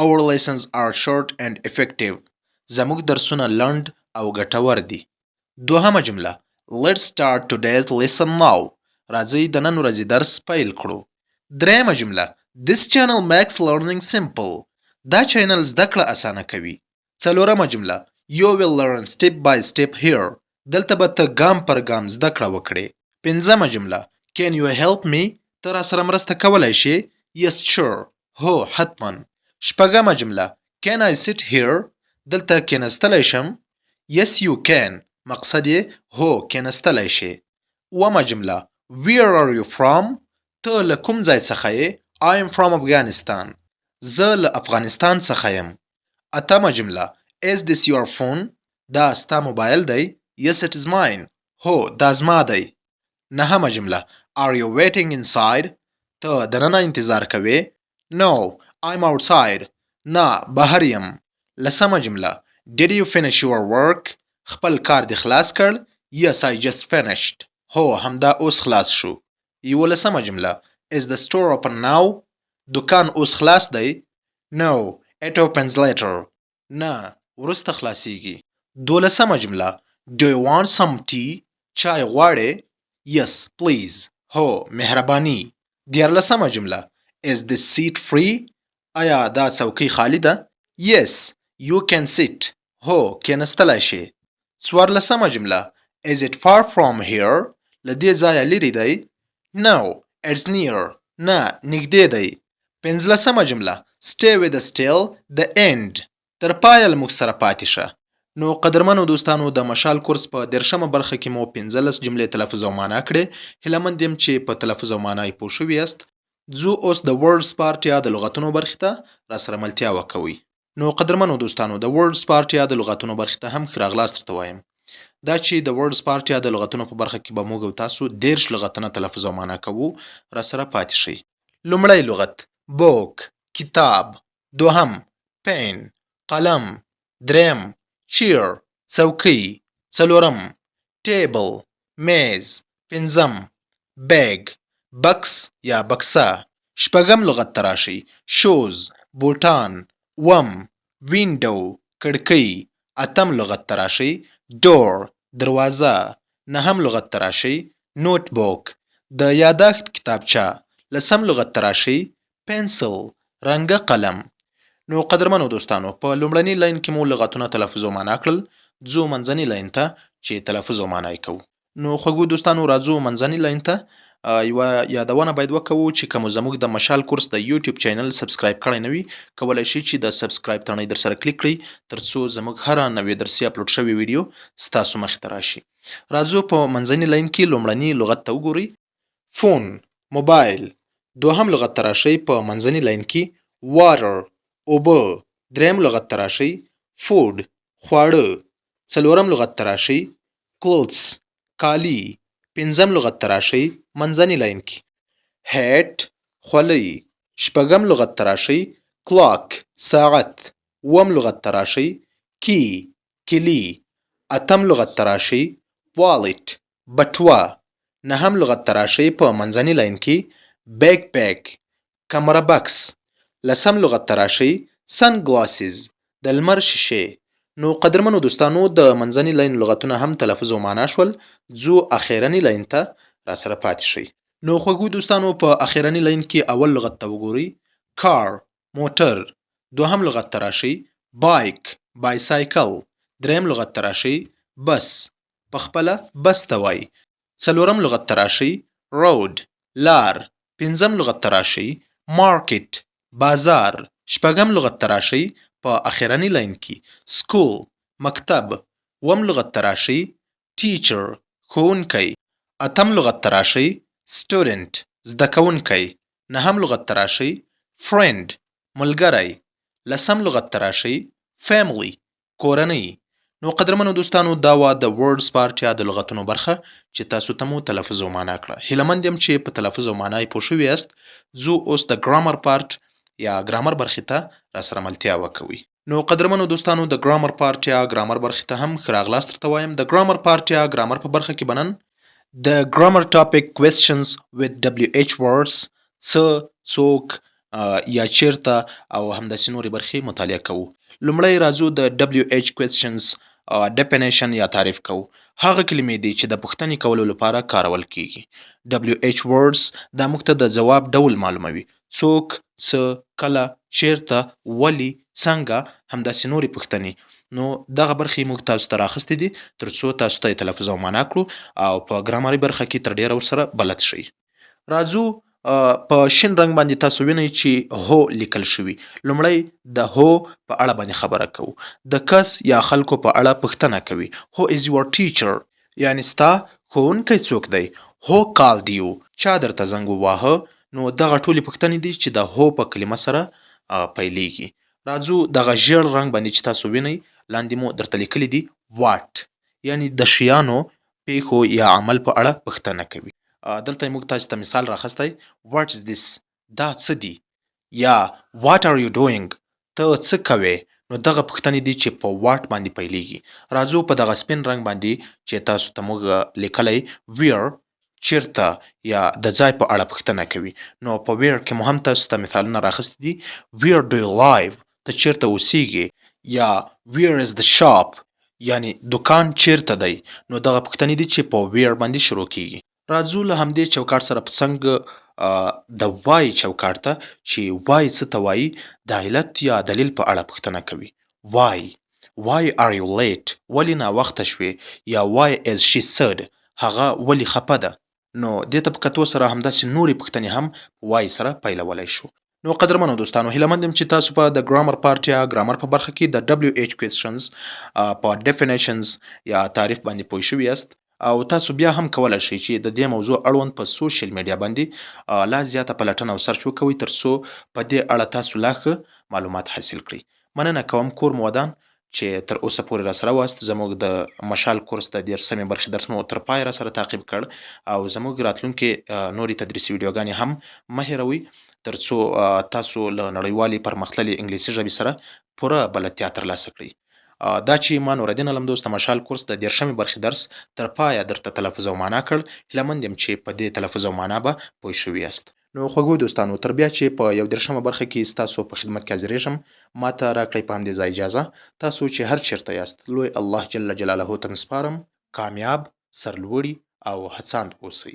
Our lessons are short and effective. زموږ درسونه لنډ او ګټور دي. دوهمه جمله Let's start today's lesson now. راځئ د نن ورځې درس پیل کړو. دریمه جمله This channel makes learning simple. دا چینل زده کړه اسانه کوي. څلورمه جمله You will learn step by step here. دلته به ته ګام پر ګام زده کړه وکړې. پنځمه جمله Can you help me? ته راسره مرسته کولی شې؟ Yes, sure. هو حتما. شپږمه جمله Can I sit here? دلته کېنستلی شم؟ Yes, you can. مقصد یې هو کېنستلی شې. اوومه جمله Where are you from? ته له کوم ځای څخه یې؟ I am from Afghanistan. زه له افغانستان څخه یم. اتمه جمله Is this your phone? دا ستا موبایل دی؟ Yes, it is mine. هو دا زما دی. نهمه جمله Are you waiting inside? ته دننه انتظار کوې؟ No, I'm outside. نه بهر یم. لسمه جمله Did you finish your work? خپل کار دې خلاص کړ؟ Yes, I just finished. هو همدا اوس خلاص شو. یولسمه جمله Is the store open now? دکان اوس خلاص دی؟ No, it opens later. نه وروسته خلاصیږي. دولسمه جمله Do you want some tea? چای غواړې؟ Yes, please. هو مهرباني. دیارلسمه جمله Is this seat free? آیا دا څوکۍ خالی ده؟ Yes, you can sit. هو کېنستلی شې. څوارلسمه جمله Is it far from here? له دې ځایه لرې دی؟ No, it's near. نه نږدې دی. پنځلسمه جمله Stay with us till the end. تر پایه له موږ سره پاتې شه. نو قدرمنو دوستانو د مشال کورس په 13مه برخه کې مو 15 جملې تلفظ او معنا کړې. هیله مند یم چې په تلفظ او معنا یې پوه شوي یاست. ځو اوس د ورډز پارت یا د لغتونو برخې ته راسره ملتیا وکوئ. نو قدرمنو دوستانو د ورډز پارت یا د لغتونو برخې ته هم ښه راغلاست درته وایم. دا چې د ورډز پارت یا د لغتونو په برخه کې به موږ او تاسو 13 لغتونه تلفظ او معنا کوو. راسره پاتې شئ. لومړی لغت بوک کتاب. دوهم پین قلم. دریم چیر څوکۍ. څلورم ټیبل میز. پنځم بیگ بکس یا بکسه. شپږم لغت ته راشئ شوز بوټان. اووم وینډو کړکۍ. اتم لغت ته راشئ ډور دروازه. نهم لغت ته راشئ نوټ بوک د یادښت کتابچه. لسم لغت ته راشئ پنسل رنګه قلم. نو قدرمنو دوستانو په لومړني لاین کې مو لغتونه تلفظ او معنا کړل. ځو منځني لاین ته چې تلفظ او معنا یې کوو. نو خوږو دوستانو راځو منځني لاین ته. یوه یادونه باید وکوو چې که مو زموږ د مشال کورس د یوټیوب چینل سبسکرایب کړی نه وي کولی شئ چې د سبسکرایب تڼۍ در سره کلیک کړئ ترڅو زموږ هره نوې درسي اپلوډ شوې ویډیو ستاسو مخې ته راشي. راځو په منځني لاین کې لومړني لغت ته وګورئ فون موبایل. دوهم لغت ته راشئ په منځني لاین کې واټر اوبه. دریم لغت ته راشئ فود خواړه. څلورم لغت ته راشئ کلوتس کالي. پنځم لغت ته راشئ منځني لاین کې هیټ خولۍ. شپږم لغت ته راشئ کلاک ساعت. اووم لغت ته راشئ کی کلي. اتم لغت ته راشئ والټ بټوه. نهم لغت ته راشئ په منځني لاین کې بیک پیک کمره بکس. لسم لغت ته راشئ سن ګلاسز د لمر شیشې. نو قدرمنو دوستانو د منځني لاین لغتونه هم تلفظ او معنا شول. ځو اخیرني لاین ته راسره پاتې شئ. نو خوږو دوستانو په اخیرني لاین کې اول لغت ته وګورئ کار موټر. دوهم لغت ته راشئ بایک بایسایکل. دریم لغت ته راشئ بس پخپله بس ته وایي. څلورم لغت ته راشئ روډ لار. پنځم لغت ته راشئ مارکیټ بازار. شپږم لغت ته راشئ په اخیرني لاین کې سکول مکتب. اووم لغت ته راشئ ټیچر ښوونکی. اتم لغت ته راشئ سټوډنټ زده کوونکی. نهم لغت ته راشئ فرینډ ملګری. لسم لغت ته راشئ فیملی کورنۍ. نو قدرمنو دوستانو دا وه د ورډز پارت یا د لغتونو برخه چې تاسو ته مو تلفظ او معنا کړه. هیله مند یم چې په تلفظ او معنا یې پوه شوي یاست. ځو اوس د ګرامر پارت یا ګرامر برخې ته راسره ملتیا وکوئ. نو قدرمنو دوستانو د ګرامر پارت یا ګرامر برخې ته هم ښه راغلاست درته وایم. د ګرامر پارت یا ګرامر په برخه کې به نن د ګرامر ټاپک کوېسچنز with WH words څه څوک یا چیرته او همداسې نورې برخې مطالعه کوو. لومړی راځو د WH questions definition یا تعریف کوو. هغه کلمې دي چې د پوښتنې کولو لپاره کارول کیږي. WH words دا موږ ته د ځواب ډول معلوموي. څوک، څه، کله، چیرته، ولې، څنګه، همداسې نورې پوښتنې. نو دغه برخې موږ تاسو ته راخیستې دي ترڅو تاسو ته یې تلفظ او معنا کړو او په ګرامري برخه کې تر ډیره ورسره بلد شئ. راځو په شین رنګ باندې تاسو وینئ چې هو لیکل شوي. لومړی د هو په اړه باندې خبره کوو. د کس یا خلکو په اړه پوښتنه کوي. Who is your teacher؟ یعنی ستا ښوونکی څوک دی؟ Who called you؟ چا درته زنګ وواهه؟ نو دغه ټولې پوښتنې دي چې د هو په کلمه سره پیلیږي. راځو دغه ژیړ رنګ باندې چې تاسو وینئ لاندې مو درته لیکلي دي what، یعنی د شیانو، پیښو یا عمل په اړه پوښتنه کوي. دلته موږ تاسو ته مثال راخستی. What is this؟ دا څه دي؟ یا What are you doing؟ ته څه کوې؟ نو دغه پوښتنې دي چې په what باندې پیلیږي. راځو په دغه سپین رنګ باندې چې تاسو ته موږ لیکلی where، چیرته یا د ځای په اړه پوښتنه کوي. نو په where کې مو هم تاسو ته مثالونه راخستی دي. Where do you live؟ ته چیرته اوسیږې؟ یا where is the shop؟ یعنی دکان چیرته دی؟ نو دغه پوښتنې دي چې په where باندې شروع کیږي. راځو له همدې چوکاټ سره په څنګ د وای چوکاټ ته چې وای څه ته وایي د علت یا دلیل په اړه پوښتنه کوي. why are you late؟ ولې ناوخته شوې؟ یا why is she sad؟ هغه ولې خفه ده؟ نو دې ته په کتو سره همداسې نورې پوښتنې هم وای سره پیلولی شو. نو قدرمنو دوستانو هیله مند یم چې تاسو په د ګرامر پارت یا ګرامر په برخه کې د WH questions په definitions یا تعریف باندې پوه شوي یاست او تاسو بیا هم کولی شئ چې د دې موضوع اړوند په سوشل میډیا باندې لا زیاته پلټنه او سرچ وکوئ ترڅو په دې اړه تاسو لا ښه معلومات حاصل کړئ. مننه کوم کور مو ودان چې تر اوسه پورې راسره واست. زموږ د مشال کورس د 13مې برخې درس مو تر پای راسره تعقیب کړ او زموږ راتلونکي نورې تدریسي ویډیوګانې هم مه هیروئ ترڅو تاسو له نړیوالې پرمختللې انګلیسي ژبې سره پوره بلدتیا ترلاسه کړئ. دا چې ما نوردین علمدوست د مشال کورس د 13مې برخې درس تر پایه درته تلفظ او معنا کړ. هیله مند یم چې په دې تلفظ او معنا به پوه شوي یاست. نو خوږو دوستانو تر بیا چې په 14مه برخه کې ستاسو په خدمت کې حاضرېږم ماته راکړئ په همدې ځای اجازه. تاسو چې هر چیرته یاست لوی الله جل جلاله ته مسپارم. کامیاب، سرلوړي او هڅاند اوسئ.